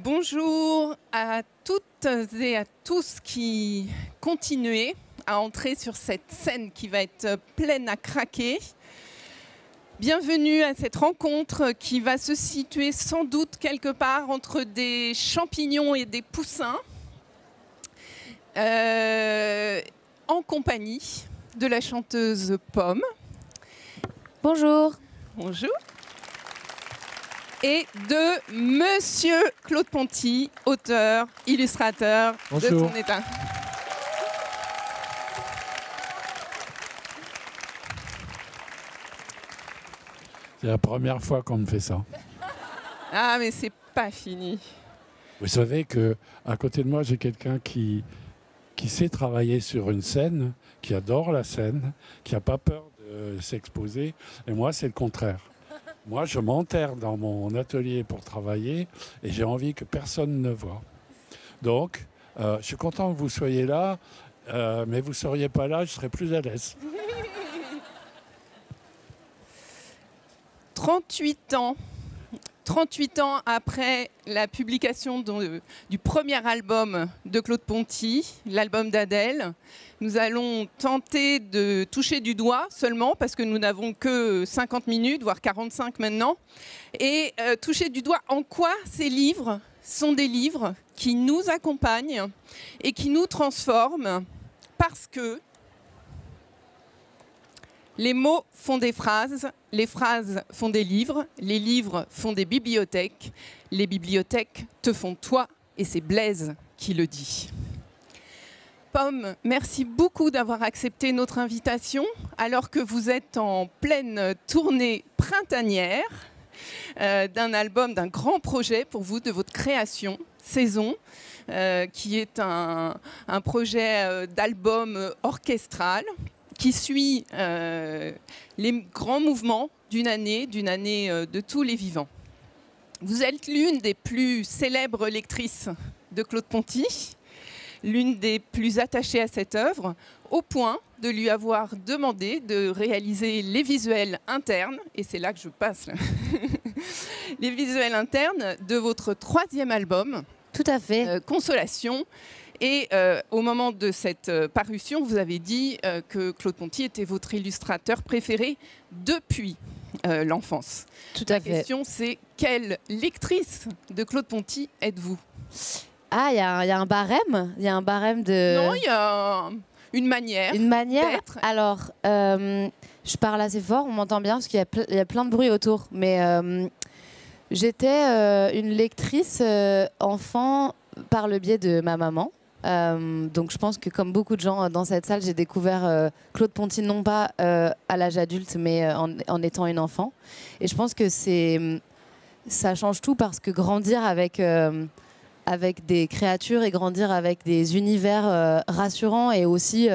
Bonjour à toutes et à tous qui continuez à entrer sur cette scène qui va être pleine à craquer. Bienvenue à cette rencontre qui va se situer sans doute quelque part entre des champignons et des poussins, en compagnie de la chanteuse Pomme. Bonjour. Bonjour. Et de Monsieur Claude Ponty, auteur, illustrateur Bonjour. de son état. C'est la première fois qu'on me fait ça. Ah, mais c'est pas fini. Vous savez qu'à côté de moi, j'ai quelqu'un qui sait travailler sur une scène, qui adore la scène, qui n'a pas peur de s'exposer. Et moi, c'est le contraire. Moi, je m'enterre dans mon atelier pour travailler et j'ai envie que personne ne voit. Donc, je suis content que vous soyez là, mais vous ne seriez pas là, je serais plus à l'aise. 38 ans. 38 ans après la publication du premier album de Claude Ponty, l'album d'Adèle, nous allons tenter de toucher du doigt seulement, parce que nous n'avons que 50 minutes, voire 45 maintenant, et toucher du doigt en quoi ces livres sont des livres qui nous accompagnent et qui nous transforment, parce que les mots font des phrases, les phrases font des livres, les livres font des bibliothèques, les bibliothèques te font toi, et c'est Blaise qui le dit. Pomme, merci beaucoup d'avoir accepté notre invitation, alors que vous êtes en pleine tournée printanière d'un album, d'un grand projet pour vous, de votre création, Saison, qui est un projet d'album orchestral, qui suit les grands mouvements d'une année de tous les vivants. Vous êtes l'une des plus célèbres lectrices de Claude Ponty, l'une des plus attachées à cette œuvre, au point de lui avoir demandé de réaliser les visuels internes, et c'est là que je passe, les visuels internes de votre 3e album, Tout à fait. Consolation. Et au moment de cette parution, vous avez dit que Claude Ponty était votre illustrateur préféré depuis l'enfance. Tout à La fait. question, c'est quelle lectrice de Claude Ponty êtes-vous? Ah, il y a un barème. Il y a un barème de. Non, il y a une manière. Une manière. d'être. Alors, je parle assez fort, on m'entend bien parce qu'il y a plein de bruit autour. Mais j'étais une lectrice enfant par le biais de ma maman. Donc je pense que comme beaucoup de gens dans cette salle, j'ai découvert Claude Ponty non pas à l'âge adulte, mais en étant une enfant. Et je pense que ça change tout, parce que grandir avec des créatures et grandir avec des univers rassurants et aussi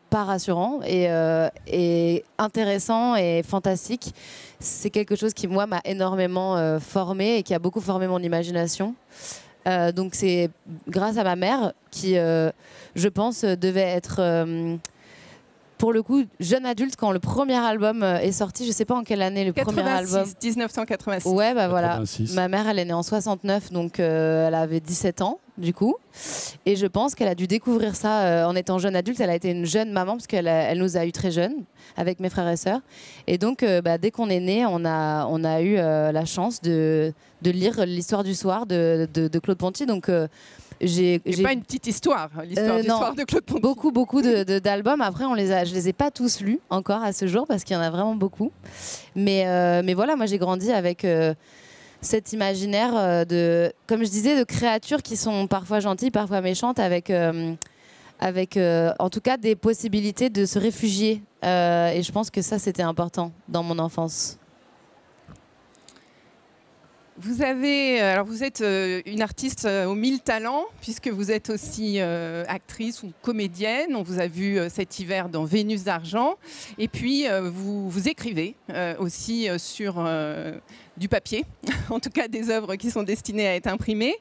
pas rassurants et intéressants et fantastiques, c'est quelque chose qui, moi, m'a énormément formée et qui a beaucoup formé mon imagination. Donc c'est grâce à ma mère qui, je pense, devait être, pour le coup, jeune adulte quand le premier album est sorti. Je sais pas en quelle année le premier album. 1986. Ouais, bah voilà. 86. Ma mère, elle est née en 69, donc elle avait 17 ans, du coup. Et je pense qu'elle a dû découvrir ça en étant jeune adulte. Elle a été une jeune maman, parce elle nous a eu très jeunes, avec mes frères et sœurs. Et donc, dès qu'on est né, on a eu la chance de lire l'histoire du soir de Claude Ponty. Donc, j'ai pas une petite histoire, l'histoire du non, soir de Claude Ponty. beaucoup d'albums. Après, je les ai pas tous lus encore à ce jour, parce qu'il y en a vraiment beaucoup. Mais voilà, moi j'ai grandi avec cet imaginaire comme je disais, de créatures qui sont parfois gentilles, parfois méchantes, avec en tout cas des possibilités de se réfugier. Et je pense que ça, c'était important dans mon enfance. Vous êtes une artiste aux 1000 talents, puisque vous êtes aussi actrice ou comédienne. On vous a vu cet hiver dans Vénus d'argent. Et puis, vous écrivez aussi sur du papier, en tout cas des œuvres qui sont destinées à être imprimées.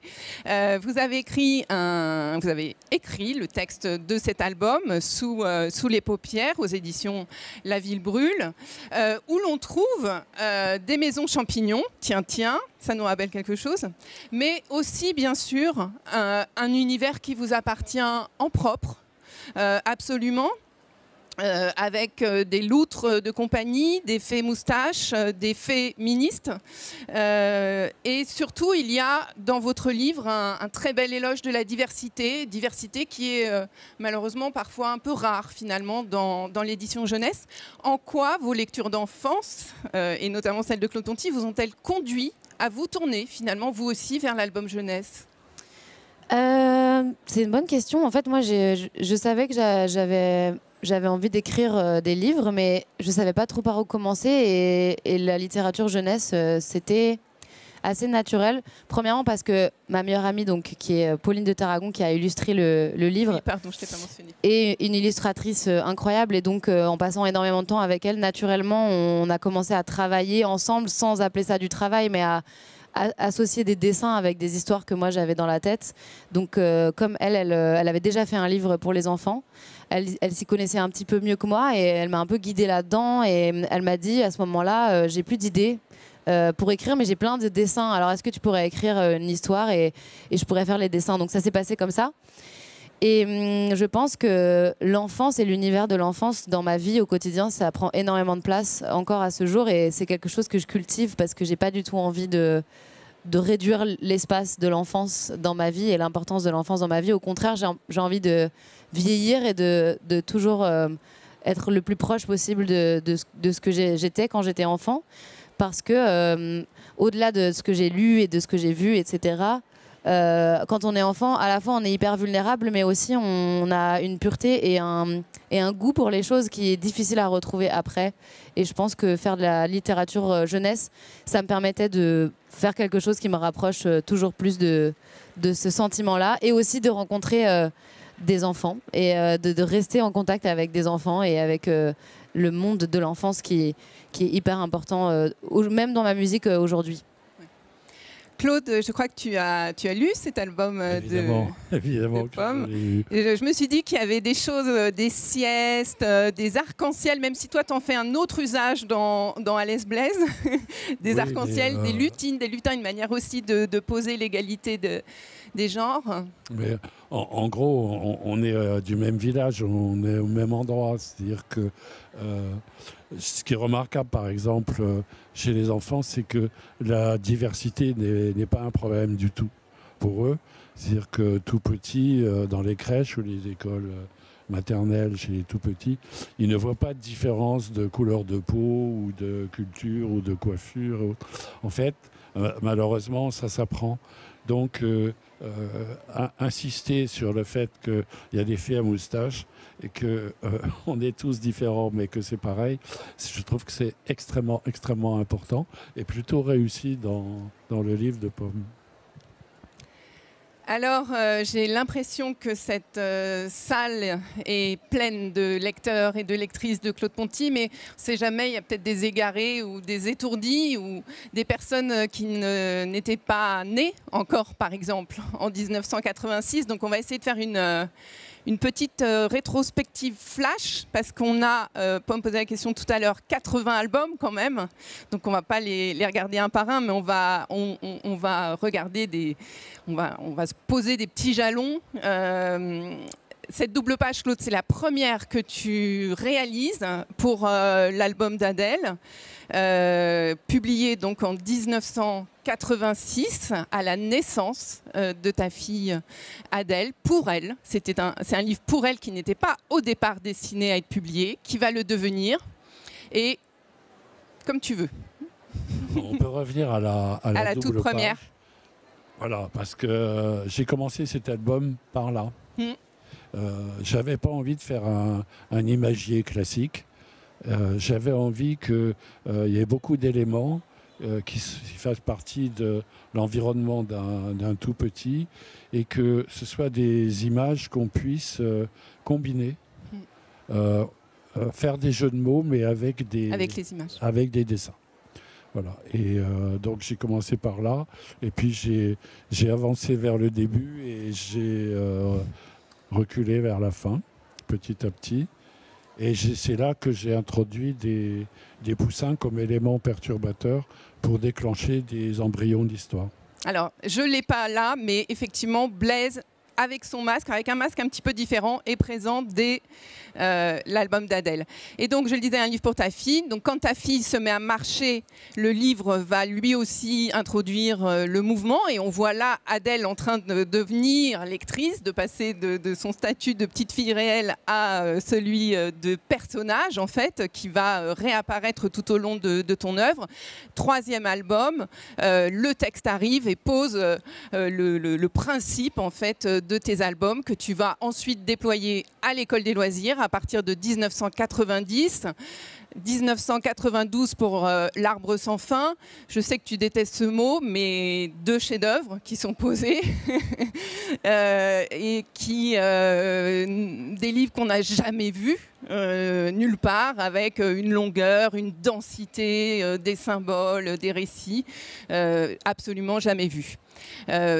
Vous avez écrit le texte de cet album sous les paupières aux éditions La Ville Brûle, où l'on trouve des maisons champignons, tiens, ça nous rappelle quelque chose, mais aussi bien sûr un univers qui vous appartient en propre, absolument. Avec des loutres de compagnie, des fées moustaches, des fées ministes. Et surtout, il y a dans votre livre un très bel éloge de la diversité qui est malheureusement parfois un peu rare finalement dans l'édition jeunesse. En quoi vos lectures d'enfance, et notamment celles de Claude Ponty, vous ont-elles conduit à vous tourner finalement, vous aussi, vers l'album jeunesse ? C'est une bonne question. En fait, moi, je savais que j'avais envie d'écrire des livres, mais je ne savais pas trop par où commencer. Et la littérature jeunesse, c'était assez naturel. Premièrement, parce que ma meilleure amie, donc, qui est Pauline de Tarragon, qui a illustré le livre, oui, pardon, je t'ai pas mentionné, est une illustratrice incroyable. Et donc, en passant énormément de temps avec elle, naturellement, on a commencé à travailler ensemble, sans appeler ça du travail, mais à associer des dessins avec des histoires que moi j'avais dans la tête. Donc comme elle avait déjà fait un livre pour les enfants, elle s'y connaissait un petit peu mieux que moi et elle m'a un peu guidée là-dedans et elle m'a dit à ce moment-là, j'ai plus d'idées pour écrire mais j'ai plein de dessins, alors est-ce que tu pourrais écrire une histoire et je pourrais faire les dessins. Donc ça s'est passé comme ça. Et je pense que l'enfance et l'univers de l'enfance dans ma vie au quotidien, ça prend énormément de place encore à ce jour et c'est quelque chose que je cultive parce que j'ai pas du tout envie de réduire l'espace de l'enfance dans ma vie et l'importance de l'enfance dans ma vie. Au contraire, j'ai envie de vieillir et de toujours être le plus proche possible de ce que j'étais quand j'étais enfant parce que au-delà de ce que j'ai lu et de ce que j'ai vu, etc., quand on est enfant, à la fois on est hyper vulnérable, mais aussi on a une pureté et un goût pour les choses qui est difficile à retrouver après. Et je pense que faire de la littérature jeunesse, ça me permettait de faire quelque chose qui me rapproche toujours plus de ce sentiment-là, et aussi de rencontrer des enfants et de rester en contact avec des enfants et avec le monde de l'enfance qui est hyper important, même dans ma musique aujourd'hui. Claude, je crois que tu as lu cet album évidemment de Pomme. Je me suis dit qu'il y avait des choses, des siestes, des arcs-en-ciel, même si toi t'en fais un autre usage dans Alès Blaise, des oui, arcs-en-ciel, des lutins, une manière aussi de poser l'égalité des genres. Mais en gros, on est du même village, on est au même endroit, c'est-à-dire que ce qui est remarquable, par exemple, chez les enfants, c'est que la diversité n'est pas un problème du tout pour eux. C'est-à-dire que tout petit, dans les crèches ou les écoles maternelles, chez les tout petits, ils ne voient pas de différence de couleur de peau ou de culture ou de coiffure. En fait, malheureusement, ça s'apprend. Donc, insister sur le fait qu'il y a des fées à moustache et qu'on est tous différents, mais que c'est pareil, je trouve que c'est extrêmement, extrêmement important et plutôt réussi dans le livre de Pomme. Alors, j'ai l'impression que cette salle est pleine de lecteurs et de lectrices de Claude Ponty, mais on ne sait jamais, il y a peut-être des égarés ou des étourdis ou des personnes qui n'étaient pas nées encore, par exemple, en 1986. Donc, on va essayer de faire une petite rétrospective flash, parce qu'on a, Pomme posait la question tout à l'heure, 80 albums quand même. Donc on ne va pas les regarder un par un, mais on va regarder on va se poser des petits jalons. Cette double page, Claude, c'est la première que tu réalises pour l'album d'Adèle, publié donc en 1986, à la naissance de ta fille Adèle, pour elle. C'est un livre pour elle qui n'était pas au départ destiné à être publié, qui va le devenir, et comme tu veux. On peut revenir à la double toute première. Page. Voilà, parce que j'ai commencé cet album par là. J'avais pas envie de faire un imagier classique. J'avais envie qu'il y ait beaucoup d'éléments qui fassent partie de l'environnement d'un tout petit et que ce soit des images qu'on puisse combiner, faire des jeux de mots, mais avec les images. Avec des dessins. Voilà. Et donc j'ai commencé par là, et puis j'ai avancé vers le début et j'ai reculé vers la fin, petit à petit. Et c'est là que j'ai introduit des poussins comme éléments perturbateurs pour déclencher des embryons d'histoire. Alors, je ne l'ai pas là, mais effectivement, Blaise, avec son masque, avec un masque un petit peu différent, est présent dès l'album d'Adèle. Et donc, je le disais, un livre pour ta fille. Donc, quand ta fille se met à marcher, le livre va lui aussi introduire le mouvement. Et on voit là Adèle en train de devenir lectrice, de passer de son statut de petite fille réelle à celui de personnage, en fait, qui va réapparaître tout au long de ton œuvre. 3e album, le texte arrive et pose le principe, en fait, de tes albums que tu vas ensuite déployer à l'École des loisirs à partir de 1990. 1992 pour L'Arbre sans fin. Je sais que tu détestes ce mot, mais 2 chefs-d'œuvre qui sont posés et qui des livres qu'on n'a jamais vus nulle part, avec une longueur, une densité, des symboles, des récits absolument jamais vus.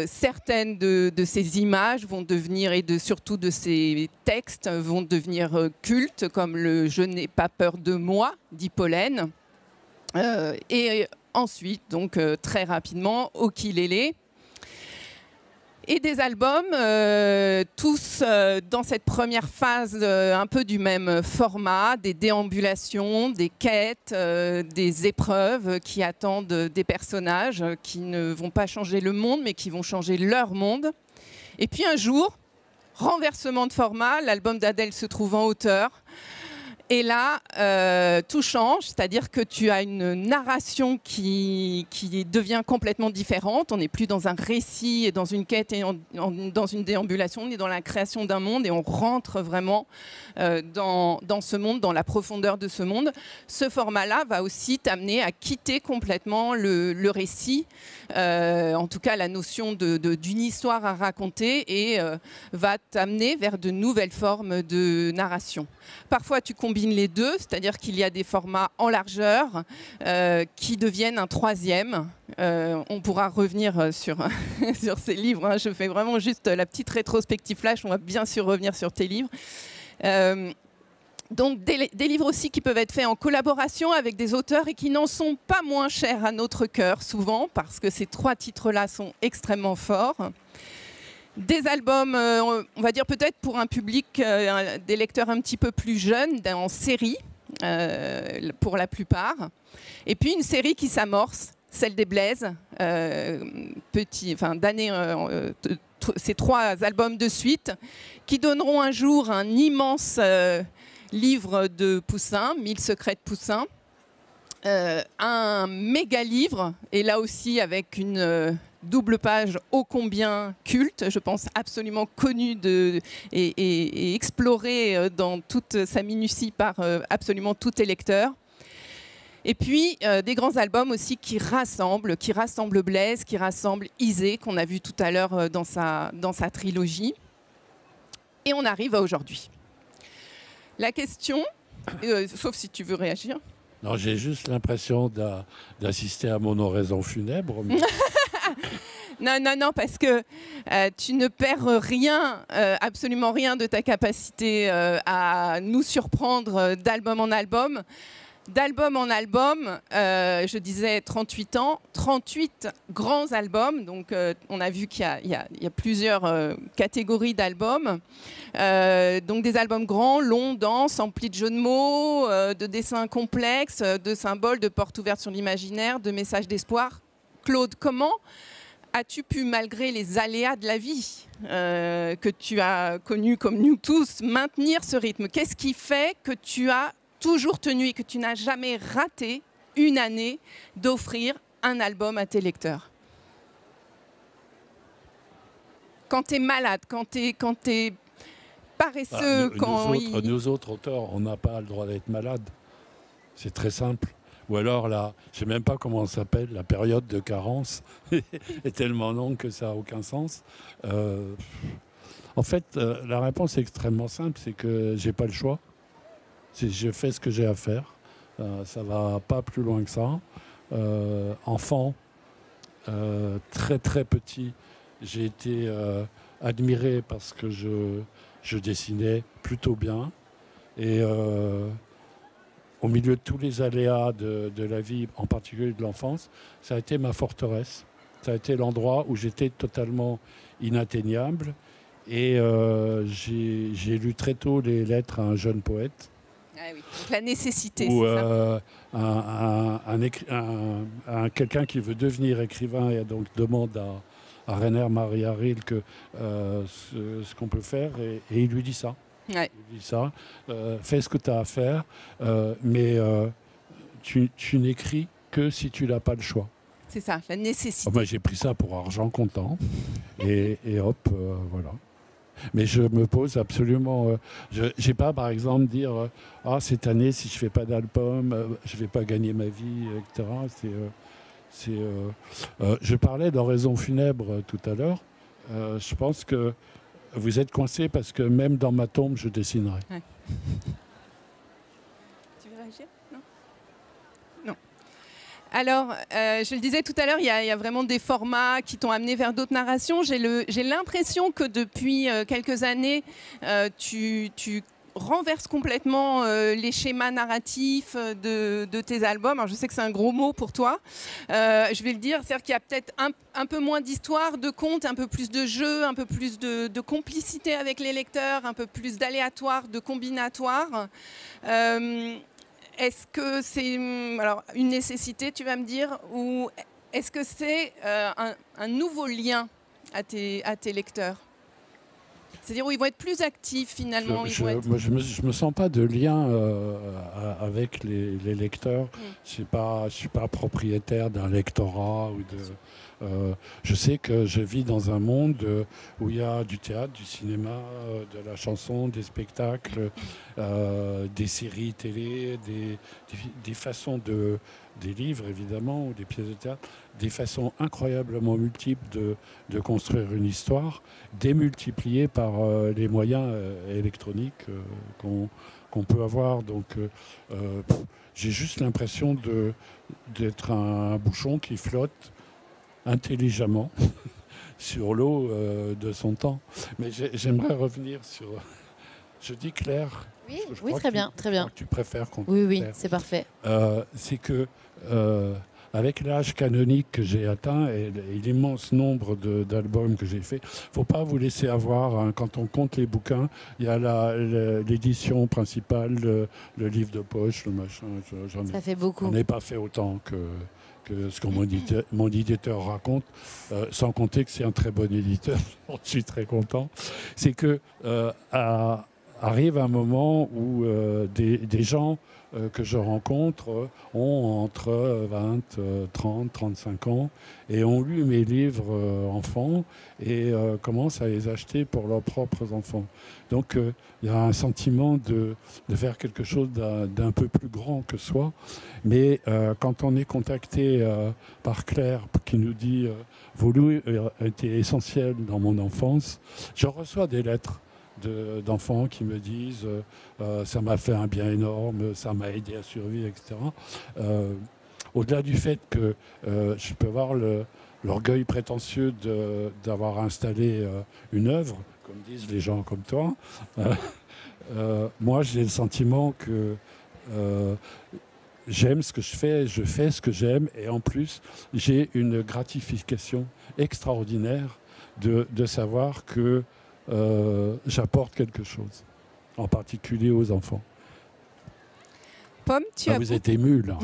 Certaines de ces images vont devenir, et surtout de ces textes, vont devenir cultes, comme le « Je n'ai pas peur de moi » d'Hippolyte. Et ensuite, donc très rapidement, Okilélé. Et des albums, tous dans cette première phase un peu du même format, des déambulations, des quêtes, des épreuves qui attendent des personnages qui ne vont pas changer le monde, mais qui vont changer leur monde. Et puis un jour, renversement de format, l'album d'Adèle se trouve en hauteur. Et là, tout change, c'est-à-dire que tu as une narration qui devient complètement différente. On n'est plus dans un récit et dans une quête et dans une déambulation, on est dans la création d'un monde et on rentre vraiment dans ce monde, dans la profondeur de ce monde. Ce format-là va aussi t'amener à quitter complètement le récit, en tout cas la notion d'une histoire à raconter, et va t'amener vers de nouvelles formes de narration. Parfois, tu combines les deux, c'est-à-dire qu'il y a des formats en largeur qui deviennent un 3e. On pourra revenir sur ces livres, hein. Je fais vraiment juste la petite rétrospective flash. On va bien sûr revenir sur tes livres. Donc des livres aussi qui peuvent être faits en collaboration avec des auteurs et qui n'en sont pas moins chers à notre cœur, souvent, parce que ces 3 titres-là sont extrêmement forts. Des albums, on va dire peut-être pour un public, des lecteurs un petit peu plus jeunes, en série, pour la plupart. Et puis une série qui s'amorce, celle des Blaise, ces 3 albums de suite, qui donneront un jour un immense livre de Poussin, 1000 secrets de Poussin. Un méga livre, et là aussi avec une double page ô combien culte, je pense absolument connue et explorée dans toute sa minutie par absolument tous tes lecteurs. Et puis des grands albums aussi qui rassemblent Blaise, qui rassemblent Isée, qu'on a vu tout à l'heure dans sa trilogie. Et on arrive à aujourd'hui. La question, sauf si tu veux réagir. Non, j'ai juste l'impression d'assister à mon oraison funèbre. Mais... Non, parce que tu ne perds rien, absolument rien de ta capacité à nous surprendre d'album en album. D'album en album, je disais 38 ans, 38 grands albums. Donc, on a vu qu'il y a plusieurs catégories d'albums. Donc, des albums grands, longs, denses, emplis de jeux de mots, de dessins complexes, de symboles, de portes ouvertes sur l'imaginaire, de messages d'espoir. Claude, comment as-tu pu, malgré les aléas de la vie que tu as connus comme nous tous, maintenir ce rythme? Qu'est-ce qui fait que tu as toujours tenu et que tu n'as jamais raté une année d'offrir un album à tes lecteurs? Quand tu es malade, quand tu es paresseux, nous autres auteurs, on n'a pas le droit d'être malade. C'est très simple. Ou alors, là, je ne sais même pas comment ça s'appelle, la période de carence est tellement longue que ça n'a aucun sens. En fait, la réponse est extrêmement simple, c'est que je n'ai pas le choix. Je fais ce que j'ai à faire. Ça ne va pas plus loin que ça. enfant, très très petit, j'ai été admiré parce que je dessinais plutôt bien. Et au milieu de tous les aléas de la vie, en particulier de l'enfance, ça a été ma forteresse. Ça a été l'endroit où j'étais totalement inatteignable. Et j'ai lu très tôt les lettres à un jeune poète. Ah oui. Donc la nécessité, Ou c'est ça. quelqu'un qui veut devenir écrivain et donc demande à Rainer Maria Rilke ce qu'on peut faire. Et il lui dit ça. Ouais. Il lui dit ça. Fais ce que tu as à faire, mais tu n'écris que si tu n'as pas le choix. C'est ça, la nécessité. Moi, j'ai pris ça pour argent comptant. et hop, voilà. Mais je me pose absolument... je n'ai pas, par exemple, dire cette année, si je ne fais pas d'album, je ne vais pas gagner ma vie, etc. Je parlais d'oraison funèbre tout à l'heure. Je pense que vous êtes coincés parce que même dans ma tombe, je dessinerai. Ouais. Tu veux réagir? Non. Non. Alors, je le disais tout à l'heure, il y a vraiment des formats qui t'ont amené vers d'autres narrations. J'ai l'impression que depuis quelques années, tu renverses complètement les schémas narratifs de tes albums. Alors, je sais que c'est un gros mot pour toi. Je vais le dire, c'est-à-dire qu'il y a peut-être un peu moins d'histoire, de contes, un peu plus de jeux, un peu plus de complicité avec les lecteurs, un peu plus d'aléatoire, de combinatoire. Est-ce que c'est une nécessité, tu vas me dire, ou est-ce que c'est un nouveau lien à tes lecteurs? C'est-à-dire où ils vont être plus actifs finalement. Moi, je me sens pas de lien avec les lecteurs. Je ne suis pas propriétaire d'un lectorat. Je sais que je vis dans un monde où il y a du théâtre, du cinéma, de la chanson, des spectacles, des séries télé, des façons des livres évidemment, ou des pièces de théâtre, des façons incroyablement multiples de construire une histoire, démultipliées par les moyens électroniques qu'on peut avoir. Donc j'ai juste l'impression d'être un bouchon qui flotte intelligemment sur l'eau de son temps. Mais j'aimerais revenir sur... Je dis Claire. Oui, très bien, très bien. Tu préfères qu'on... Oui, c'est parfait. C'est que avec l'âge canonique que j'ai atteint et l'immense nombre d'albums que j'ai fait, il ne faut pas vous laisser avoir. Hein, quand on compte les bouquins, il y a l'édition principale, le livre de poche, le machin. Ça fait beaucoup. On n'est pas fait autant que ce que mon éditeur raconte, sans compter que c'est un très bon éditeur. Je suis très content. C'est que arrive un moment où des gens que je rencontre ont entre 20, 30, 35 ans et ont lu mes livres enfants et commencent à les acheter pour leurs propres enfants. Donc il y a un sentiment de faire quelque chose d'un peu plus grand que soi. Mais quand on est contacté par Claire qui nous dit « Vos livres étaient essentiels dans mon enfance », je reçois des lettres d'enfants qui me disent ça m'a fait un bien énorme, ça m'a aidé à survivre, etc. Au-delà du fait que je peux avoir l'orgueil prétentieux d'avoir installé une œuvre, comme disent les gens comme toi, moi j'ai le sentiment que j'aime ce que je fais ce que j'aime, et en plus j'ai une gratification extraordinaire de savoir que j'apporte quelque chose, en particulier aux enfants. Pomme, vous êtes ému là.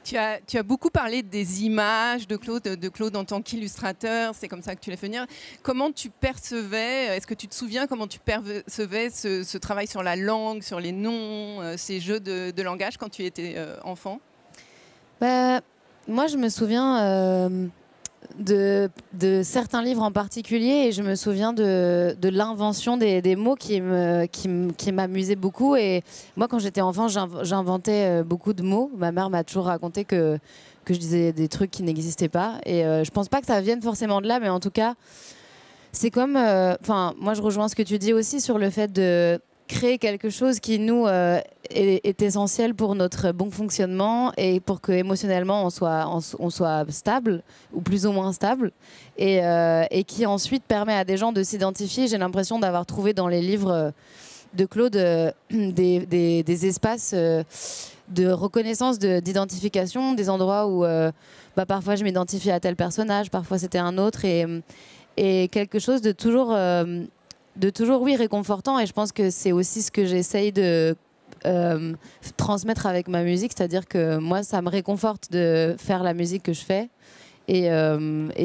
Tu as beaucoup parlé des images de Claude en tant qu'illustrateur, c'est comme ça que tu l'as fait venir. Comment tu percevais, est-ce que tu te souviens comment tu percevais ce travail sur la langue, sur les noms, ces jeux de langage quand tu étais enfant? Moi, je me souviens de certains livres en particulier, et je me souviens de l'invention des mots qui m'amusait beaucoup. Et moi, quand j'étais enfant, j'inventais beaucoup de mots. Ma mère m'a toujours raconté que je disais des trucs qui n'existaient pas, et je pense pas que ça vienne forcément de là, mais en tout cas c'est comme moi je rejoins ce que tu dis aussi sur le fait de créer quelque chose qui nous est essentiel pour notre bon fonctionnement et pour que émotionnellement on soit stable ou plus ou moins stable et qui ensuite permet à des gens de s'identifier. J'ai l'impression d'avoir trouvé dans les livres de Claude des espaces de reconnaissance, d'identification, des endroits où parfois je m'identifiais à tel personnage, parfois c'était un autre et quelque chose de toujours oui, réconfortant. Et je pense que c'est aussi ce que j'essaye de transmettre avec ma musique, c'est-à-dire que moi, ça me réconforte de faire la musique que je fais. Et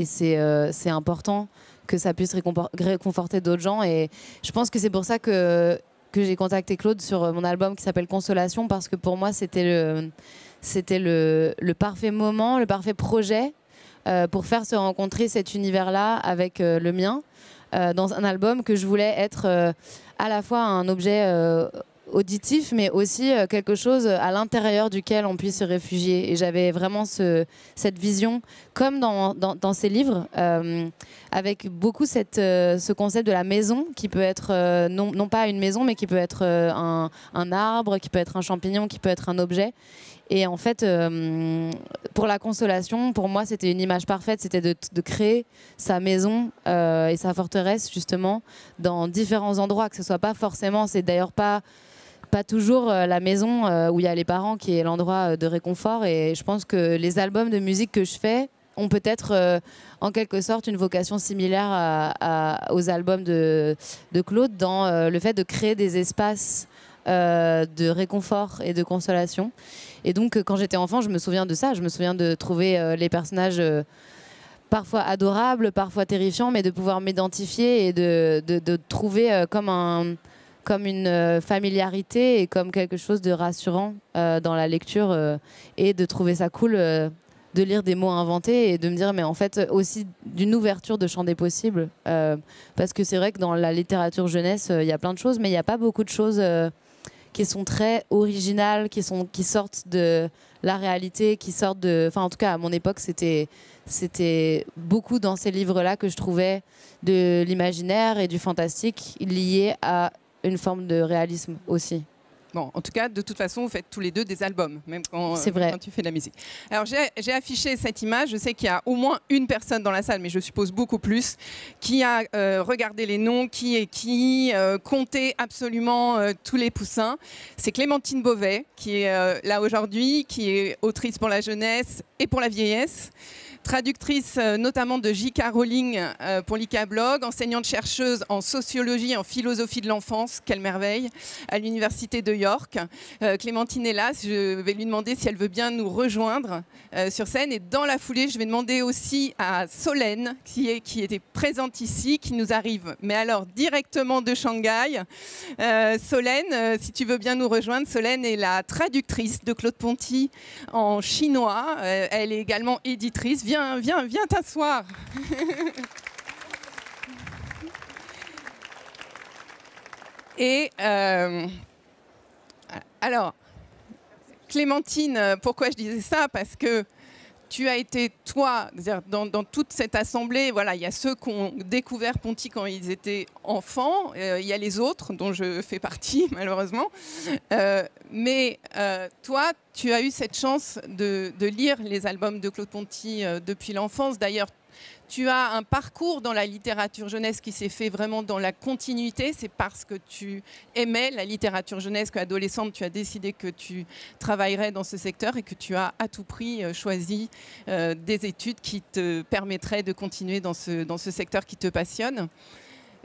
c'est important que ça puisse réconforter d'autres gens. Et je pense que c'est pour ça que j'ai contacté Claude sur mon album qui s'appelle Consolation, parce que pour moi, c'était le parfait moment, le parfait projet pour faire se rencontrer cet univers-là avec le mien. Dans un album que je voulais être à la fois un objet auditif, mais aussi quelque chose à l'intérieur duquel on puisse se réfugier. Et j'avais vraiment cette vision, comme dans ces livres, avec beaucoup ce concept de la maison, qui peut être non pas une maison, mais qui peut être un arbre, qui peut être un champignon, qui peut être un objet. Et en fait, pour la consolation, pour moi, c'était une image parfaite. C'était de créer sa maison et sa forteresse, justement, dans différents endroits, que ce soit pas forcément, c'est d'ailleurs pas toujours la maison où il y a les parents qui est l'endroit de réconfort. Et je pense que les albums de musique que je fais ont peut-être en quelque sorte une vocation similaire aux albums de Claude, dans le fait de créer des espaces de réconfort et de consolation. Et donc quand j'étais enfant, je me souviens de ça, je me souviens de trouver les personnages parfois adorables, parfois terrifiants, mais de pouvoir m'identifier et de trouver comme une familiarité et comme quelque chose de rassurant dans la lecture et de trouver ça cool de lire des mots inventés et de me dire mais en fait aussi d'une ouverture de champ des possibles parce que c'est vrai que dans la littérature jeunesse il y a plein de choses, mais il n'y a pas beaucoup de choses qui sont très originales, qui sortent de la réalité, qui sortent de... Enfin, en tout cas, à mon époque, c'était beaucoup dans ces livres-là que je trouvais de l'imaginaire et du fantastique lié à une forme de réalisme aussi. Bon, en tout cas, de toute façon, vous faites tous les deux des albums, même quand tu fais de la musique. Alors, j'ai affiché cette image. Je sais qu'il y a au moins une personne dans la salle, mais je suppose beaucoup plus, qui a regardé les noms, qui comptait absolument tous les poussins. C'est Clémentine Beauvais, qui est là aujourd'hui, qui est autrice pour la jeunesse et pour la vieillesse. Traductrice notamment de J.K. Rowling pour l'ICA Blog, enseignante-chercheuse en sociologie et en philosophie de l'enfance, quelle merveille, à l'université de York. Clémentine est là, je vais lui demander si elle veut bien nous rejoindre sur scène. Et dans la foulée, je vais demander aussi à Solène, qui était présente ici, qui nous arrive, mais alors directement de Shanghai. Solène, si tu veux bien nous rejoindre. Solène est la traductrice de Claude Ponty en chinois. Elle est également éditrice. Viens t'asseoir. Et alors, Clémentine, pourquoi je disais ça? Parce que tu as été, toi, dans toute cette assemblée, voilà, il y a ceux qui ont découvert Ponty quand ils étaient enfants, il y a les autres, dont je fais partie, malheureusement. Mais toi, tu as eu cette chance de lire les albums de Claude Ponty depuis l'enfance. D'ailleurs, tu as un parcours dans la littérature jeunesse qui s'est fait vraiment dans la continuité. C'est parce que tu aimais la littérature jeunesse qu'adolescente, tu as décidé que tu travaillerais dans ce secteur et que tu as à tout prix choisi des études qui te permettraient de continuer dans ce secteur qui te passionne.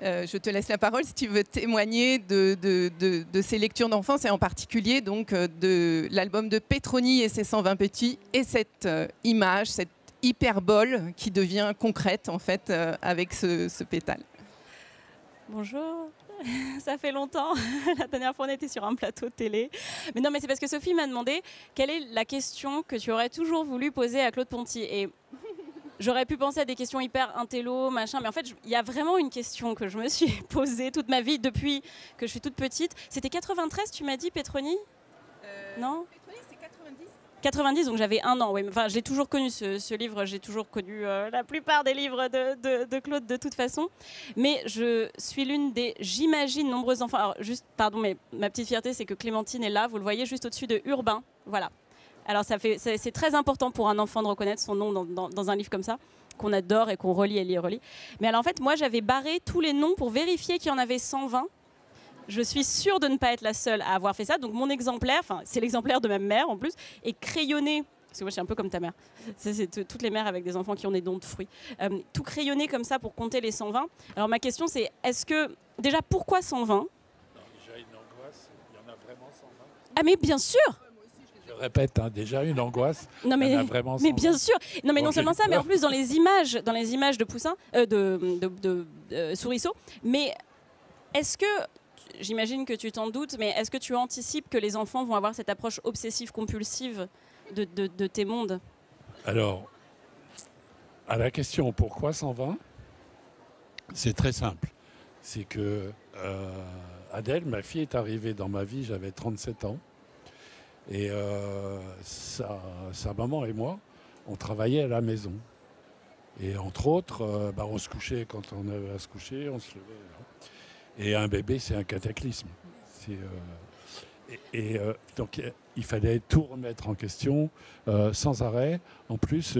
Je te laisse la parole si tu veux témoigner de ces lectures d'enfance et en particulier donc, de l'album de Petroni et ses 120 petits et cette image, cette hyperbole qui devient concrète en fait avec ce pétale. Bonjour, ça fait longtemps. La dernière fois on était sur un plateau de télé. Mais non, mais c'est parce que Sophie m'a demandé quelle est la question que tu aurais toujours voulu poser à Claude Ponty. Et j'aurais pu penser à des questions hyper intello, machin, mais en fait il y a vraiment une question que je me suis posée toute ma vie depuis que je suis toute petite. C'était 93, tu m'as dit, Petroni? Non, Petroni, c'est 90. 90, donc j'avais 1 an. Ouais. Enfin, j'ai toujours connu ce livre, j'ai toujours connu la plupart des livres de Claude de toute façon. Mais je suis l'une des, j'imagine, nombreux enfants. Alors, juste, pardon, mais ma petite fierté, c'est que Clémentine est là, vous le voyez, juste au-dessus de Urbain. Voilà. Alors, c'est très important pour un enfant de reconnaître son nom dans un livre comme ça, qu'on adore et qu'on relit et relit. Mais alors, en fait, moi, j'avais barré tous les noms pour vérifier qu'il y en avait 120. Je suis sûre de ne pas être la seule à avoir fait ça. Donc mon exemplaire, enfin c'est l'exemplaire de ma mère en plus, est crayonné. Parce que moi je suis un peu comme ta mère. C'est toutes les mères avec des enfants qui ont des dons de fruits. Tout crayonné comme ça pour compter les 120. Alors ma question c'est, est-ce que... Déjà pourquoi 120 ? Non, déjà une angoisse, il y en a vraiment 120. Ah mais bien sûr. Je répète, hein, déjà une angoisse, non, mais, il y en a vraiment 120. Mais bien sûr. Non mais Bon, non seulement ça, mais en plus dans les images de poussins, de souriceaux. Mais est-ce que... J'imagine que tu t'en doutes, mais est-ce que tu anticipes que les enfants vont avoir cette approche obsessive-compulsive de tes mondes ? Alors, à la question pourquoi 120, c'est très simple. C'est que Adèle, ma fille, est arrivée dans ma vie, j'avais 37 ans. Et sa maman et moi, on travaillait à la maison. Et entre autres, on se couchait quand on avait à se coucher, on se levait. Et un bébé, c'est un cataclysme. Donc, il fallait tout remettre en question sans arrêt. En plus,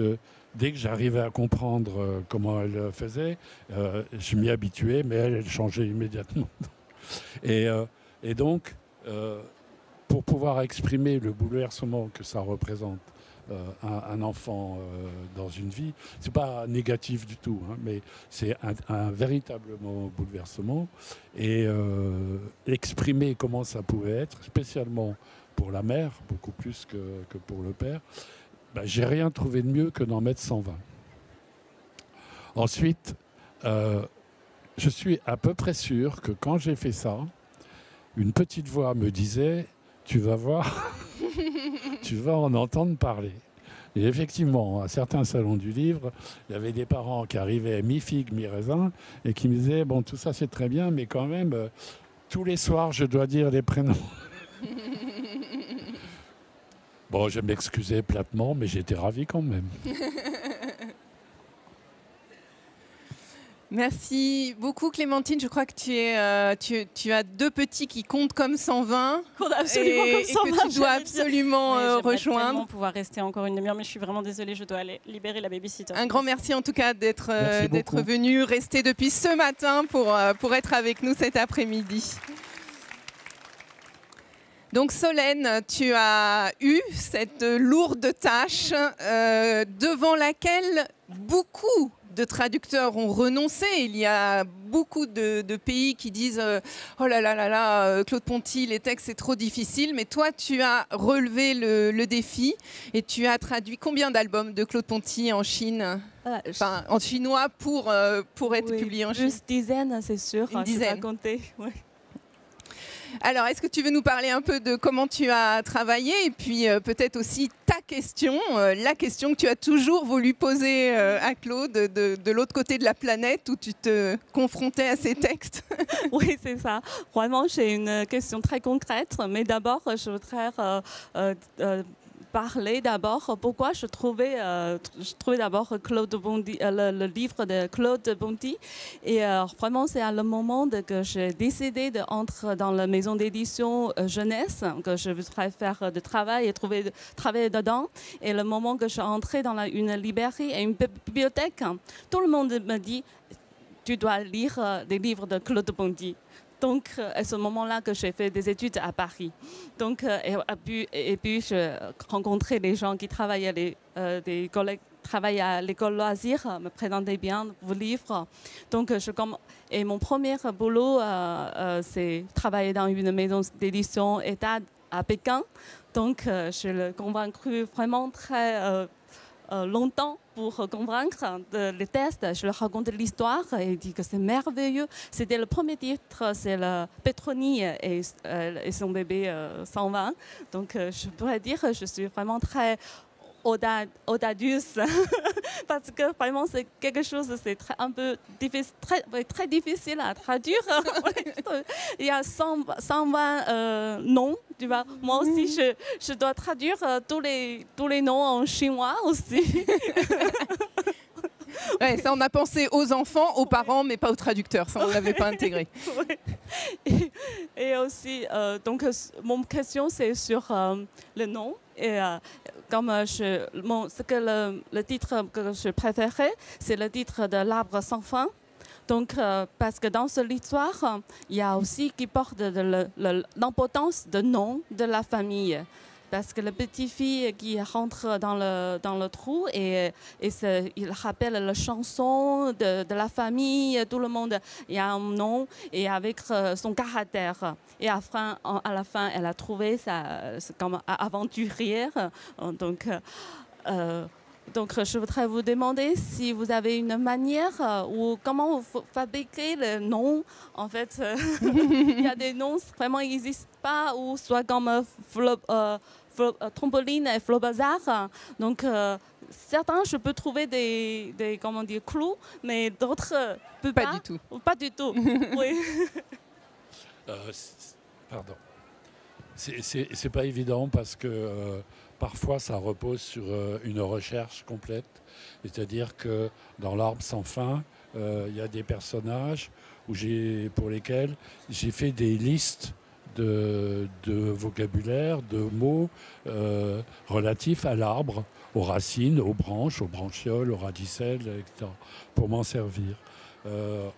dès que j'arrivais à comprendre comment elle faisait, je m'y habituais, mais elle changeait immédiatement. Et donc, pour pouvoir exprimer le bouleversement que ça représente, un enfant dans une vie, c'est pas négatif du tout, hein, mais c'est un véritable bouleversement. Et exprimer comment ça pouvait être, spécialement pour la mère, beaucoup plus que pour le père, j'ai rien trouvé de mieux que d'en mettre 120. Ensuite, je suis à peu près sûr que quand j'ai fait ça, une petite voix me disait « Tu vas voir, tu vas en entendre parler ». Et effectivement, à certains salons du livre, il y avait des parents qui arrivaient mi-figue, mi-raisin et qui me disaient « Bon, tout ça c'est très bien, mais quand même, tous les soirs, je dois dire les prénoms. » Bon, je m'excusais platement, mais j'étais ravi quand même. Merci beaucoup Clémentine. Je crois que tu as 2 petits qui comptent comme 120. Compte absolument comme 120. Et que tu dois absolument rejoindre. J'aimerais tellement pouvoir rester encore une demi-heure, mais je suis vraiment désolée, je dois aller libérer la babysitter. Un grand merci en tout cas d'être beaucoup. venu, rester depuis ce matin pour être avec nous cet après-midi. Donc Solène, tu as eu cette lourde tâche devant laquelle beaucoup de traducteurs ont renoncé. Il y a beaucoup de pays qui disent oh là là là là, Claude Ponty, les textes c'est trop difficile. Mais toi, tu as relevé le défi et tu as traduit combien d'albums de Claude Ponty en Chine, enfin en chinois pour être publié en Chine? Juste dizaines, c'est sûr. Une dizaine. Je vais pas compter. Ouais. Alors, est-ce que tu veux nous parler un peu de comment tu as travaillé et puis peut-être aussi ta question, la question que tu as toujours voulu poser à Claude de l'autre côté de la planète où tu te confrontais à ces textes? Oui, c'est ça. Vraiment, j'ai une question très concrète. Mais d'abord, je voudrais parler d'abord pourquoi je trouvais d'abord Claude Ponty, le livre de Claude Ponty. Et vraiment, c'est à le moment que j'ai décidé d'entrer dans la maison d'édition jeunesse, que je voudrais faire de travail et travailler dedans. Et le moment que je suis entrée dans une librairie et une bibliothèque, tout le monde me dit « Tu dois lire des livres de Claude Ponty ». Donc, à ce moment-là que j'ai fait des études à Paris. Donc, et puis, j'ai rencontré des gens qui travaillaient, des collègues qui travaillent à l'école loisirs, me présentaient bien vos livres. Donc, et mon premier boulot, c'est travailler dans une maison d'édition État à Pékin. Donc, je l'ai convaincu vraiment très longtemps pour convaincre les tests. Je leur raconte l'histoire et ils disent que c'est merveilleux. C'était le premier titre, c'est le Petroni et son bébé 120. Donc je pourrais dire que je suis vraiment très audacieuse parce que vraiment c'est quelque chose, c'est un peu difficile, très difficile à traduire. Il y a 120 noms Tu vois, moi aussi, je dois traduire tous les noms en chinois aussi. Ouais, ça, on a pensé aux enfants, aux parents, mais pas aux traducteurs. Ça, on ne l'avait pas intégré. Et aussi, donc, mon question, c'est sur le nom. Et comme le titre que je préférais, c'est le titre de L'Arbre sans fin. Donc, parce que dans cette histoire, il y a aussi qui porte l'importance de nom de la famille. Parce que la petite fille qui rentre dans le trou et il rappelle la chanson de la famille, tout le monde, il y a un nom et avec son caractère. Et à la fin, elle a trouvé ça comme aventurière. Donc, je voudrais vous demander si vous avez une manière ou comment vous fabriquez le nom. En fait, il y a des noms vraiment qui n'existent pas, ou soit comme Trampoline et Flo Bazar. Donc, certains, je peux trouver des clous, mais d'autres, pas du tout. Pas du tout, oui. Pardon. C'est pas évident parce que parfois ça repose sur une recherche complète. C'est-à-dire que dans L'Arbre sans fin, il y a des personnages pour lesquels j'ai fait des listes de vocabulaire, de mots relatifs à l'arbre, aux racines, aux branches, aux branchioles, aux radicelles, etc., pour m'en servir.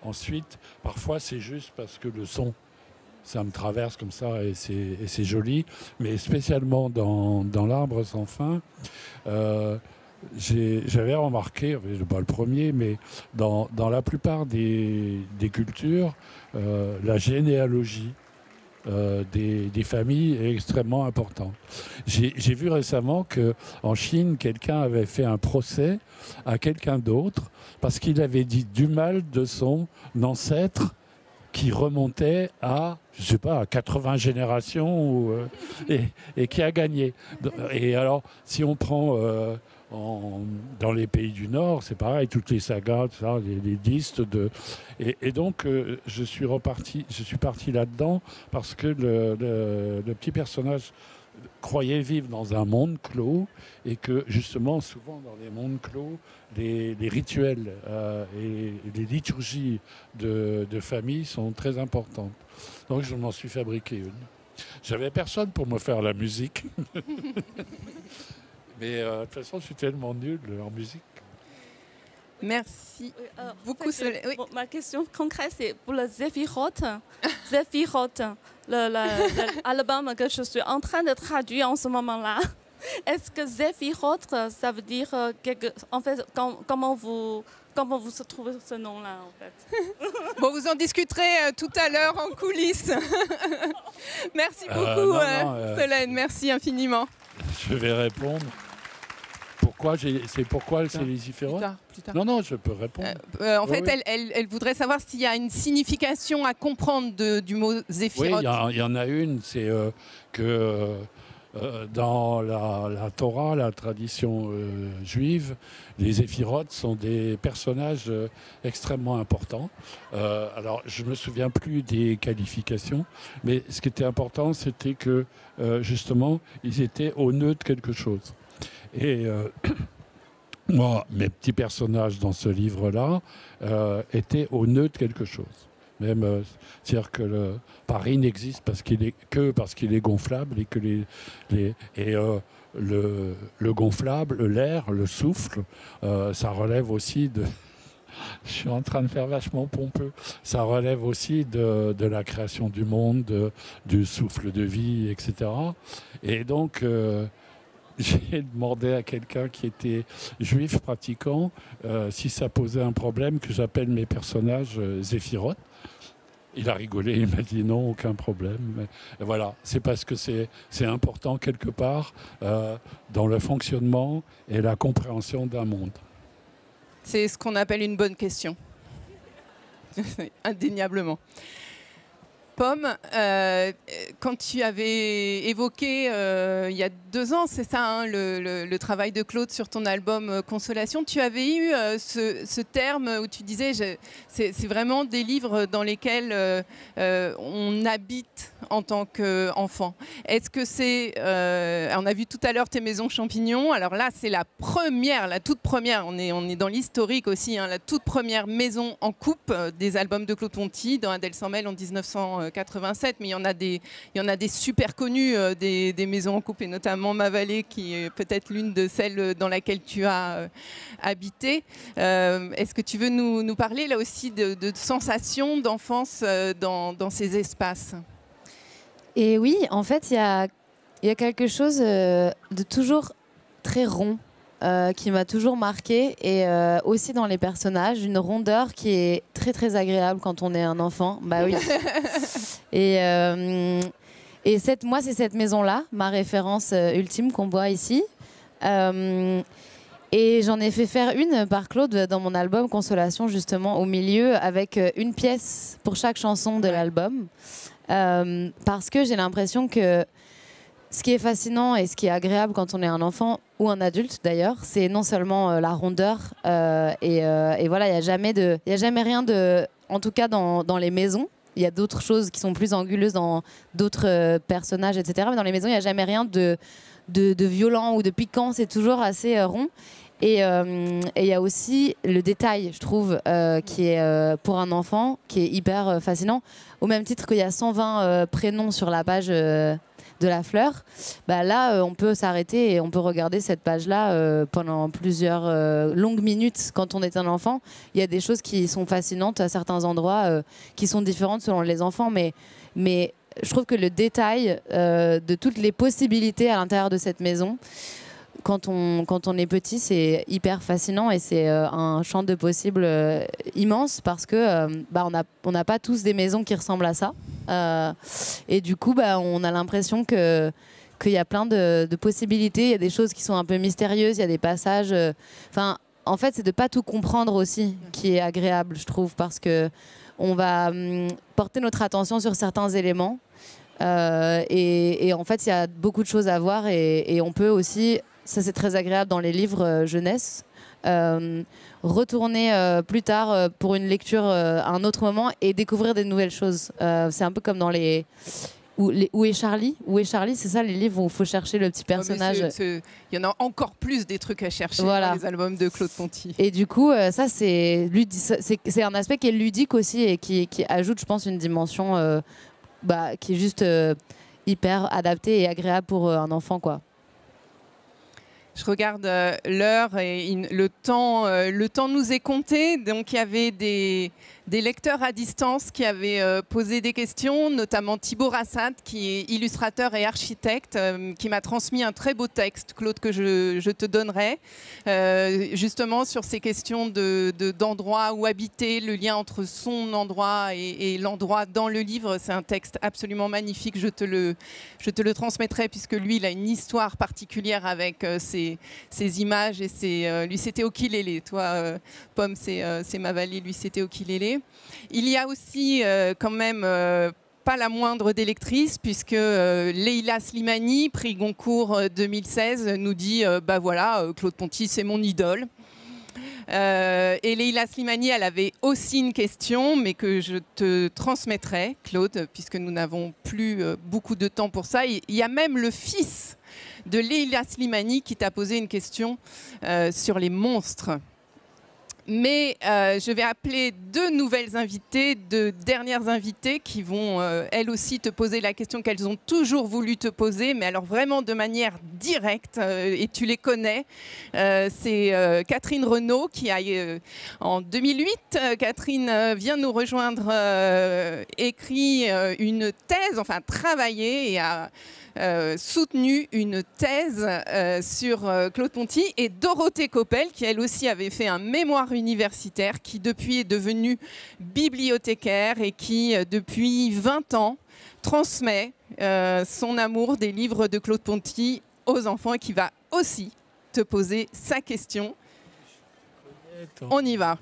Ensuite, parfois c'est juste parce que le son, ça me traverse comme ça et c'est joli, mais spécialement dans L'Arbre sans fin, j'avais remarqué, pas le premier, mais dans la plupart des cultures, la généalogie des familles est extrêmement importante. J'ai vu récemment qu'en Chine, quelqu'un avait fait un procès à quelqu'un d'autre parce qu'il avait dit du mal de son ancêtre qui remontait à, je sais pas, à 80 générations et qui a gagné. Et alors, si on prend dans les pays du Nord, c'est pareil, toutes les sagas, tout ça, les listes de... Et donc, je suis parti là-dedans parce que le petit personnage croyait vivre dans un monde clos et que justement, souvent dans les mondes clos, les rituels et les liturgies de famille sont très importantes. Donc, je m'en suis fabriqué une. J'avais personne pour me faire la musique. Mais de toute façon, je suis tellement nul en musique. Merci beaucoup. En fait, oui. Ma question concrète, c'est pour le Zephyroth. Zephyroth, l'album que je suis en train de traduire en ce moment-là. Est-ce que Zephyroth, ça veut dire en fait, comment vous se trouvez ce nom-là, en fait? Bon, vous en discuterez tout à l'heure en coulisses. Merci beaucoup, Solène. Merci infiniment. Je vais répondre. Pourquoi c'est les Zephyroth? Plus tard. Non, je peux répondre. En fait, elle voudrait savoir s'il y a une signification à comprendre du mot Zéphiroth. Oui, il y en a une, c'est que dans la Torah, la tradition juive, les Zéphiroth sont des personnages extrêmement importants. Alors, je ne me souviens plus des qualifications, mais ce qui était important, c'était que, justement, ils étaient au nœud de quelque chose. Et moi, mes petits personnages dans ce livre-là étaient au nœud de quelque chose. Même, c'est-à-dire que Paris n'existe parce qu'il est gonflable et que le gonflable, l'air, le souffle, ça relève aussi de... Je suis en train de faire vachement pompeux. Ça relève aussi de la création du monde, du souffle de vie, etc. Et donc... j'ai demandé à quelqu'un qui était juif pratiquant si ça posait un problème que j'appelle mes personnages Zéphyroth. Il a rigolé, il m'a dit non, aucun problème. Mais voilà, c'est parce que c'est important quelque part dans le fonctionnement et la compréhension d'un monde. C'est ce qu'on appelle une bonne question. Indéniablement. Pomme, quand tu avais évoqué il y a 2 ans, c'est ça, hein, le travail de Claude sur ton album Consolation, tu avais eu ce terme où tu disais c'est vraiment des livres dans lesquels on habite en tant qu'enfant. Est-ce que c'est... on a vu tout à l'heure tes maisons champignons. Alors là, c'est la toute première, on est dans l'historique aussi, hein, la toute première maison en coupe des albums de Claude Ponty dans Adèle sans Mêle en 1987, mais il y en a des super connues, des maisons en coupe, et notamment Ma Vallée, qui est peut-être l'une de celles dans laquelle tu as habité. Est-ce que tu veux nous parler là aussi de sensations d'enfance dans ces espaces? Et oui, en fait, il y a quelque chose de toujours très rond qui m'a toujours marqué, et aussi dans les personnages, une rondeur qui est très très agréable quand on est un enfant. Bah oui. Et moi, c'est cette maison-là, ma référence ultime qu'on voit ici. Et j'en ai fait faire une par Claude dans mon album Consolation, justement, au milieu, avec une pièce pour chaque chanson de l'album. Parce que j'ai l'impression que ce qui est fascinant et ce qui est agréable quand on est un enfant ou un adulte d'ailleurs, c'est non seulement la rondeur et voilà, il n'y a jamais rien de, en tout cas dans les maisons. Il y a d'autres choses qui sont plus anguleuses dans d'autres personnages, etc. Mais dans les maisons, il n'y a jamais rien de violent ou de piquant. C'est toujours assez rond. Et il y a aussi le détail, je trouve, qui est pour un enfant, qui est hyper fascinant. Au même titre qu'il y a 120 prénoms sur la page de la fleur, bah là, on peut s'arrêter et on peut regarder cette page-là pendant plusieurs longues minutes. Quand on est un enfant, il y a des choses qui sont fascinantes à certains endroits, qui sont différentes selon les enfants, mais je trouve que le détail de toutes les possibilités à l'intérieur de cette maison, quand on est petit, c'est hyper fascinant, et c'est un champ de possibles immense, parce que on n'a pas tous des maisons qui ressemblent à ça. Et du coup, on a l'impression qu'il y a plein de possibilités. Il y a des choses qui sont un peu mystérieuses, il y a des passages... en fait, c'est de ne pas tout comprendre aussi qui est agréable, je trouve, parce qu'on va porter notre attention sur certains éléments. Et en fait, il y a beaucoup de choses à voir, et on peut aussi... Ça, c'est très agréable dans les livres jeunesse. Retourner plus tard pour une lecture à un autre moment et découvrir des nouvelles choses. C'est un peu comme dans les... Où est Charlie? Où est Charlie? C'est ça, les livres où il faut chercher le petit personnage. Il y en a encore plus des trucs à chercher dans les albums de Claude Ponty. Et du coup, ça, c'est un aspect qui est ludique aussi, et qui ajoute, je pense, une dimension qui est juste hyper adaptée et agréable pour un enfant, quoi. Je regarde l'heure et le temps nous est compté. Donc il y avait des lecteurs à distance qui avaient posé des questions, notamment Thibaut Rassat, qui est illustrateur et architecte, qui m'a transmis un très beau texte, Claude, que je te donnerai, justement sur ces questions d'endroit où habiter, le lien entre son endroit et l'endroit dans le livre. C'est un texte absolument magnifique, je te le transmettrai, puisque lui, il a une histoire particulière avec ses images, et lui, c'était Okilélé. Toi, Pomme, c'est Ma Vallée, lui, c'était Okilélé. Il y a aussi quand même pas la moindre des lectrices, puisque Leïla Slimani, prix Goncourt 2016, nous dit Claude Ponty, c'est mon idole. Et Leïla Slimani, elle avait aussi une question, mais que je te transmettrai, Claude, puisque nous n'avons plus beaucoup de temps pour ça. Il y a même le fils de Leïla Slimani qui t'a posé une question sur les monstres. Mais je vais appeler deux nouvelles invitées, deux dernières invitées qui vont elles aussi te poser la question qu'elles ont toujours voulu te poser, mais alors vraiment de manière directe, et tu les connais. C'est Catherine Renaud qui a, en 2008, Catherine vient nous rejoindre, écrit une thèse, enfin travaillé et a soutenu une thèse sur Claude Ponty, et Dorothée Coppel qui elle aussi avait fait un mémoire universitaire, qui depuis est devenue bibliothécaire et qui depuis 20 ans transmet son amour des livres de Claude Ponty aux enfants, et qui va aussi te poser sa question. On y va.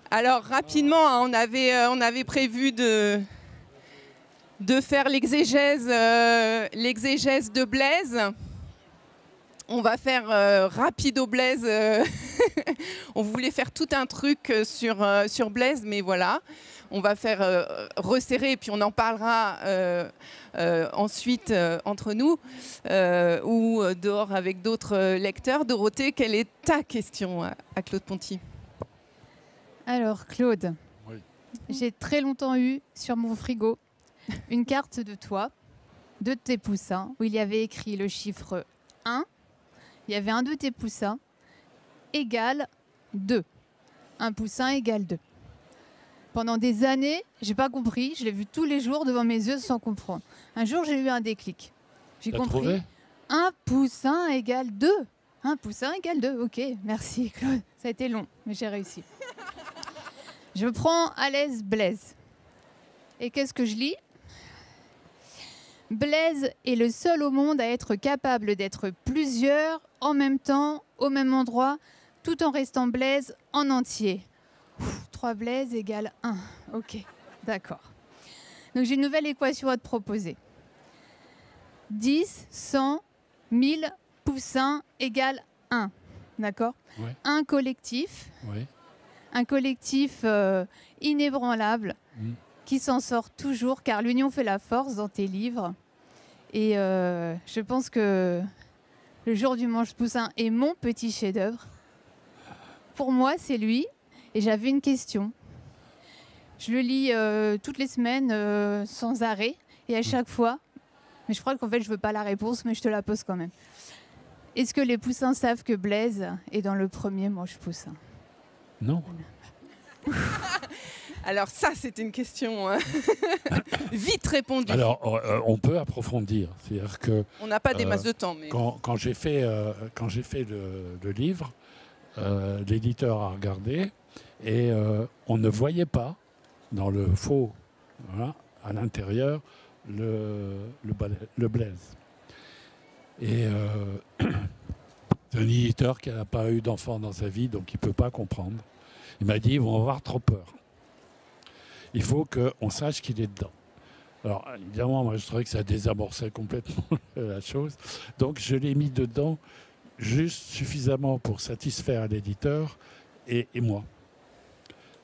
Alors rapidement, on avait prévu de faire l'exégèse de Blaise. On va faire rapido Blaise. On voulait faire tout un truc sur Blaise, mais voilà. On va faire resserrer et puis on en parlera ensuite entre nous ou dehors avec d'autres lecteurs. Dorothée, quelle est ta question à Claude Ponty? Alors Claude, Oui. j'ai très longtemps eu sur mon frigo une carte de toi, de tes poussins, où il y avait écrit le chiffre 1. Il y avait un de tes poussins égale 2. Un poussin égale 2. Pendant des années, j'ai pas compris. Je l'ai vu tous les jours devant mes yeux sans comprendre. Un jour, j'ai eu un déclic. J'ai T'as compris. trouvé? Un poussin égale 2. Un poussin égale 2. Ok, merci Claude. Ça a été long, mais j'ai réussi. Je prends à l'aise Blaise. Et qu'est-ce que je lis? Blaise est le seul au monde à être capable d'être plusieurs en même temps, au même endroit, tout en restant Blaise en entier. 3 Blaise égale 1. Ok, d'accord. Donc j'ai une nouvelle équation à te proposer. 10, 100, 1000 poussins égale 1. D'accord? Ouais. Un collectif. Oui. Un collectif inébranlable qui s'en sort toujours, car l'union fait la force dans tes livres. Et je pense que Le jour du mange-poussin est mon petit chef-d'œuvre. Pour moi, c'est lui. Et j'avais une question. Je le lis toutes les semaines sans arrêt. Et à chaque fois, mais je crois qu'en fait, je veux pas la réponse, mais je te la pose quand même. Est-ce que les poussins savent que Blaise est dans le premier mange-poussin? Non. Alors ça, c'est une question vite répondue. Alors, on peut approfondir. C'est-à-dire que on n'a pas des masses de temps. Mais... Quand j'ai fait le livre, l'éditeur a regardé et on ne voyait pas dans le faux, voilà, à l'intérieur, le Blaise. Et c'est un éditeur qui n'a pas eu d'enfant dans sa vie, donc il ne peut pas comprendre. Il m'a dit, ils vont avoir trop peur. Il faut qu'on sache qu'il est dedans. Alors, évidemment, moi, je trouvais que ça désamorçait complètement la chose. Donc, je l'ai mis dedans juste suffisamment pour satisfaire l'éditeur et moi.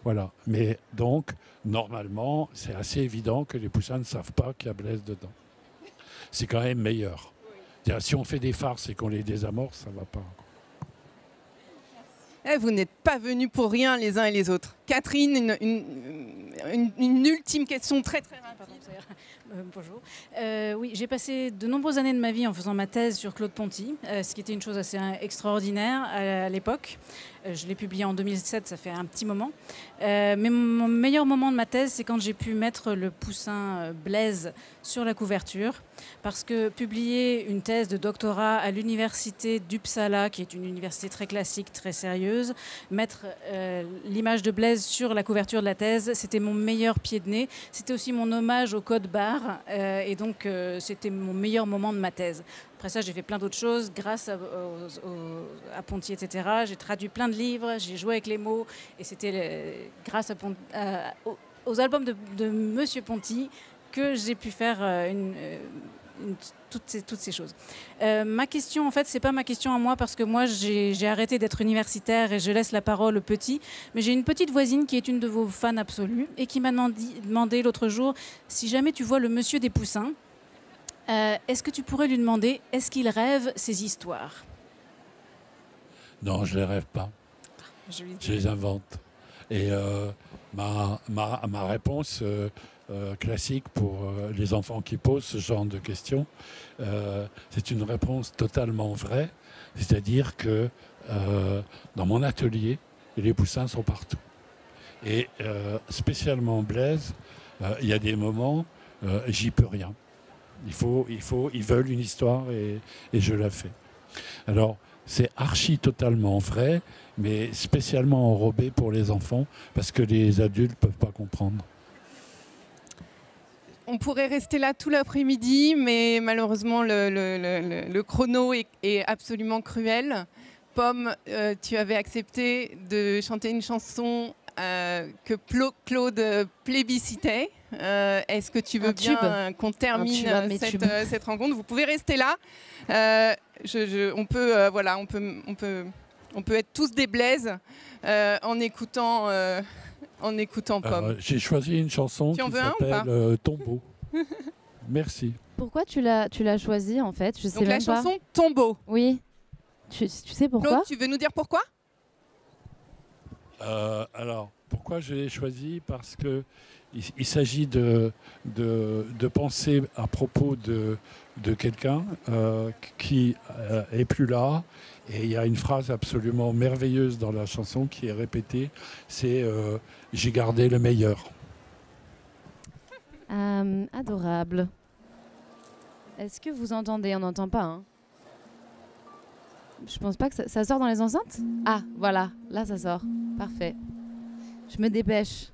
Voilà. Mais donc, normalement, c'est assez évident que les poussins ne savent pas qu'il y a Blaise dedans. C'est quand même meilleur. C'est-à-dire, si on fait des farces et qu'on les désamorce, ça ne va pas. Vous n'êtes pas venus pour rien les uns et les autres. Catherine, une ultime question très très rapide. Bonjour. Oui, j'ai passé de nombreuses années de ma vie en faisant ma thèse sur Claude Ponty, ce qui était une chose assez extraordinaire à l'époque. Je l'ai publié en 2007, ça fait un petit moment. Mais mon meilleur moment de ma thèse, c'est quand j'ai pu mettre le poussin Blaise sur la couverture. Parce que publier une thèse de doctorat à l'université d'Uppsala, qui est une université très classique, très sérieuse, mettre l'image de Blaise sur la couverture de la thèse, c'était mon meilleur pied de nez. C'était aussi mon hommage au code barre. Et donc, c'était mon meilleur moment de ma thèse. Après ça, j'ai fait plein d'autres choses grâce à Ponty, etc. J'ai traduit plein de livres, j'ai joué avec les mots. Et c'était grâce aux albums de Monsieur Ponty que j'ai pu faire toutes ces choses. Ma question, en fait, c'est pas ma question à moi parce que moi, j'ai arrêté d'être universitaire et je laisse la parole aux petits. Mais j'ai une petite voisine qui est une de vos fans absolues et qui m'a demandé l'autre jour si jamais tu vois le Monsieur des Poussins, est-ce que tu pourrais lui demander est-ce qu'il rêve ces histoires? Non, je ne les rêve pas. Je les invente. Et ma réponse classique pour les enfants qui posent ce genre de questions, c'est une réponse totalement vraie. C'est-à-dire que dans mon atelier, les poussins sont partout. Et spécialement Blaise, il y a des moments, j'y peux rien. Ils veulent une histoire et je la fais. Alors, c'est archi totalement vrai, mais spécialement enrobé pour les enfants, parce que les adultes ne peuvent pas comprendre. On pourrait rester là tout l'après-midi, mais malheureusement, le chrono est absolument cruel. Pomme, tu avais accepté de chanter une chanson que Claude plébiscitait. Est-ce que tu veux Un tube. bien qu'on termine Un tube, un de mes tubes. cette rencontre? Vous pouvez rester là. On peut être tous des Blaise en écoutant Pomme. J'ai choisi une chanson Tu en qui veux un ou pas s'appelle Tombeau. Merci. Pourquoi tu l'as choisi en fait? Je sais Donc la même pas. chanson Tombeau. Oui. Tu sais pourquoi? Claude, tu veux nous dire pourquoi? Alors, pourquoi je l'ai choisi? Parce que il s'agit de penser à propos de quelqu'un qui est plus là. Et il y a une phrase absolument merveilleuse dans la chanson qui est répétée, c'est j'ai gardé le meilleur. Adorable. Est-ce que vous entendez? On n'entend pas, hein? Je pense pas que ça sort dans les enceintes. Ah, voilà, là ça sort. Parfait. Je me dépêche.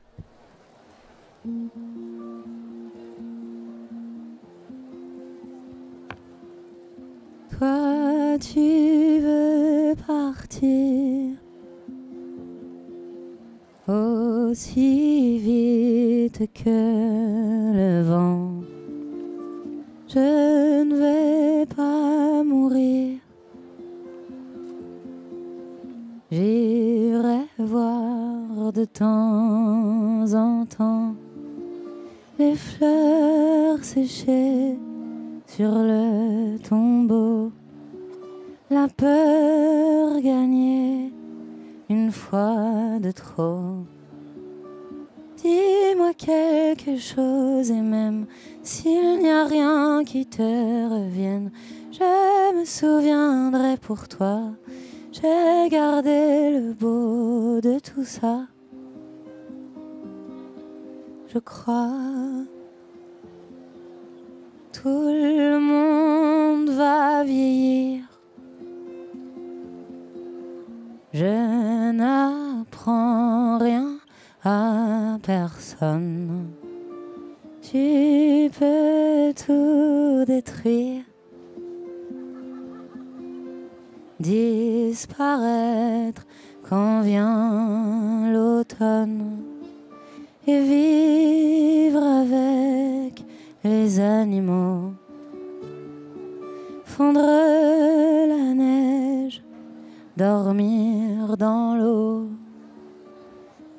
Toi, tu veux partir aussi vite que le vent. Je ne vais pas mourir. J'irai voir de temps en temps les fleurs séchées sur le tombeau, la peur gagnée une fois de trop. Dis-moi quelque chose et même s'il n'y a rien qui te revienne, je me souviendrai pour toi. J'ai gardé le beau de tout ça. Je crois tout le monde va vieillir. Je n'apprends rien à personne. Tu peux tout détruire, disparaître quand vient l'automne et vivre avec les animaux, fondre la neige, dormir dans l'eau.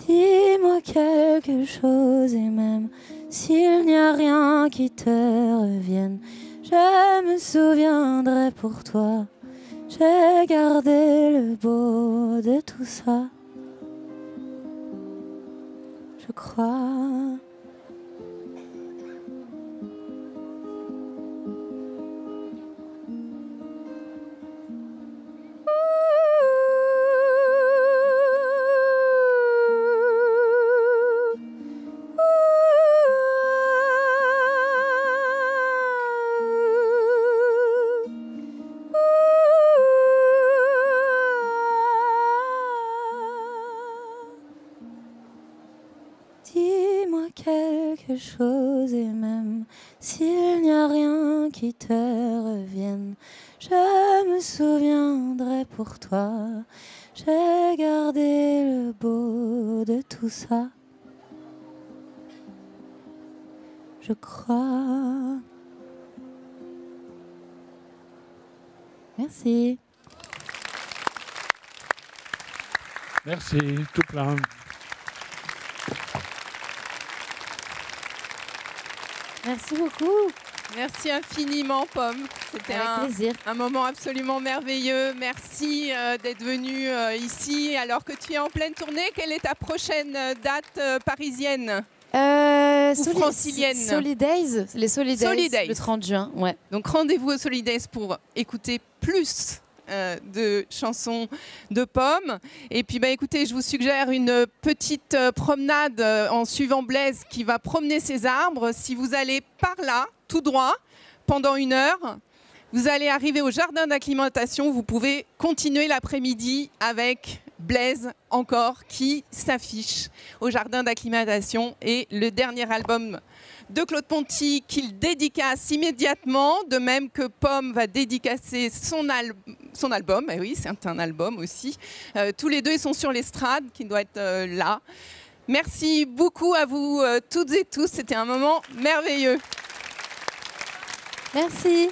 Dis-moi quelque chose et même s'il n'y a rien qui te revienne, je me souviendrai pour toi. J'ai gardé le beau de tout ça. Je crois. Dis-moi quelque chose et même s'il n'y a rien qui te revienne, je me souviendrai pour toi. J'ai gardé le beau de tout ça. Je crois. Merci. Merci, tout plein. Merci beaucoup. Merci infiniment, Pomme. C'était Avec plaisir. un moment absolument merveilleux. Merci d'être venu ici alors que tu es en pleine tournée. Quelle est ta prochaine date parisienne ou francilienne? Solidays, les Solidays, Solidays. le 30 juin. Ouais. Donc rendez-vous au Solidays pour écouter plus de chansons de Pomme. Et puis écoutez, je vous suggère une petite promenade en suivant Blaise qui va promener ses arbres. Si vous allez par là, tout droit, pendant 1 heure, vous allez arriver au jardin d'acclimatation. Vous pouvez continuer l'après-midi avec Blaise encore qui s'affiche au jardin d'acclimatation et le dernier album de Claude Ponty qu'il dédicace immédiatement, de même que Pomme va dédicacer son album. Et oui, c'est un album aussi. Tous les deux, ils sont sur l'estrade, qui doit être là. Merci beaucoup à vous toutes et tous. C'était un moment merveilleux. Merci.